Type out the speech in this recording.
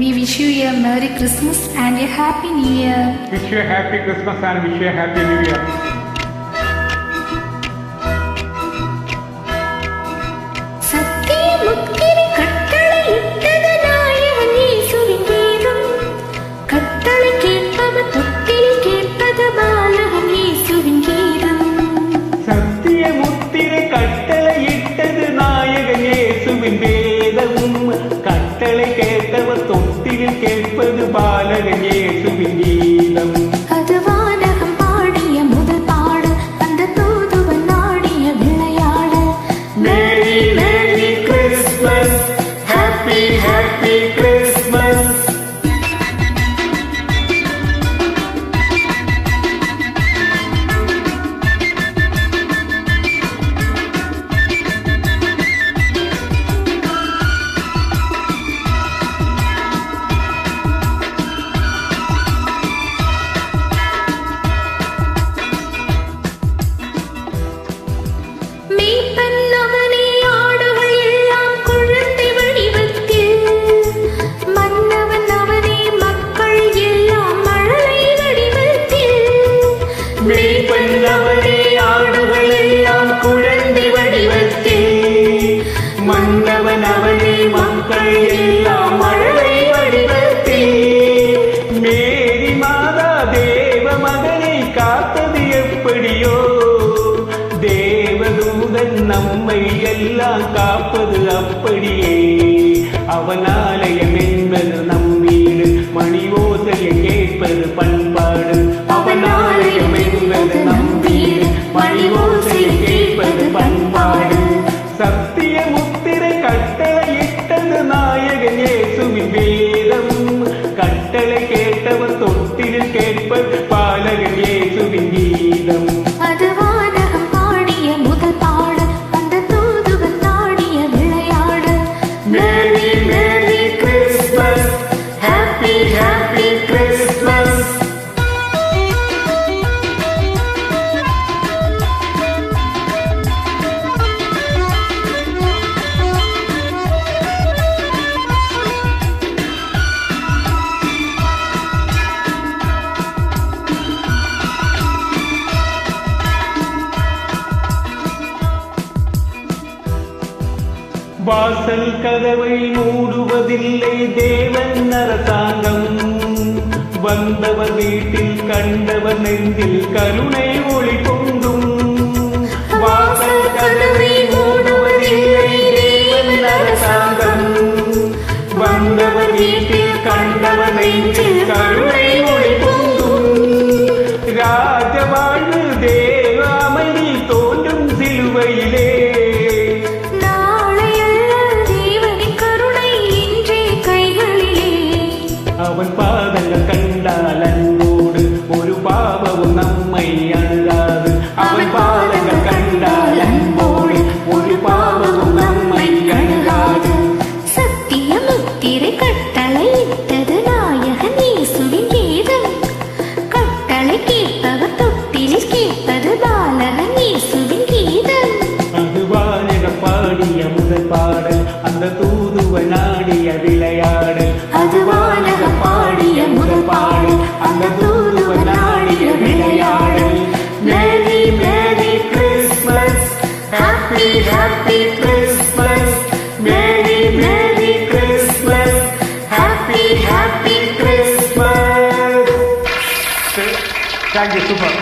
We wish you a Merry Christmas and a Happy New Year. Wish you a Happy Christmas and wish you a Happy New Year. சத்தியமுத்திரை கட்டளை இட்டது நாயகன் இயேசுவின் கீதம். கட்டளை கேட்பது தொட்டில் கேட்பது பாலகன் இயேசுவின் கீதம். சத்தியமுத்திரை கட்டளை இட்டது நாயகன் இயேசுவின் வேதம். கட்டளை கேட்டவர் தொட்டில் கேட்பது பாலகன் இயேசுவின் கீதம். அது வானகம் பாடிய முதல் பாடல், அந்த தூதுவன் நாடிய விளையாடல். Merry Merry Christmas, Happy Happy Christmas. மெய்ப்பன்னவனே ஆடுகள் எல்லாம் குழந்தை வடிவத்தில். மன்னவன் அவனே மக்கள் எல்லாம் மழலை வடிவத்தில். மெய்ப்பன்னவனே ஆடுகள் எல்லாம் குழந்தை வடிவத்தில். மன்னவன் அவனே மக்கள் எல்லாம் மழலை வடிவத்தில். மேரி மாதா தேவ மகனை காத்தது எப்படியோ, தேவதூதன் நம்மை எல்லாம் காப்பது அப்படியே. அவன் ஆலயம் என்பது நம் வீடு, மணி ஓசையை கேட்பது பண்பாடு. அவன் ஆலயம் என்பது நம் வீடு, மணி ஓசையை கேட்பது பண்பாடு. சத்திய முத்திரை கட்டளை இட்டது நாயகன் இயேசுவின் வேதம். கட்டளை கேட்டவர் தொட்டில் கேட்பது பாலகன் இயேசுவின் கீதம். அது வானகம் பாடிய முதல் பாடல், அந்த தூதுவன் நாடிய விளையாடல். Merry Merry Christmas, Happy Happy Christmas. வாசல் கதவை மூடுவதில்லை தேவன் அரசாங்கம். வந்தவர் வீட்டில் கண்டவர் நெஞ்சில் கருணை ஒளி பொங்கும். வாசல் கதவை மூடுவதில்லை தேவன் அரசாங்கம். வந்தவர் வீட்டில் கண்டவர் நெஞ்சில் கருணை ஒளி பொங்கும். ராஜவாழ்வு தேவ அமைதி தோன்றும் சிலுவையிலே. அவன் பாதங்கள் கண்டால் அன்போடு ஒரு பாவமும் நம்மை அணுகாது. அவன் பாதங்கள் கண்டால் அன்போடு ஒரு பாவமும் நம்மை அணுகாது. சத்தியமுத்திரை கட்டளை இட்டது நாயகன் இயேசுவின் வேதம். கட்டளை கேட்பவர் தொட்டில் கேட்பது பாலகன் இயேசுவின் கீதம். அது வானக பாடிய முதல் பாடல், அந்த தூதுவன் நாடிய விளையாடல். அது வானக பாடிய முதல் பாடல், அந்த தூதுவன் நாடிய விளையாடல். Merry Merry Christmas, Happy Happy Christmas. Merry Merry Christmas, Happy Happy Christmas. Thank you, super.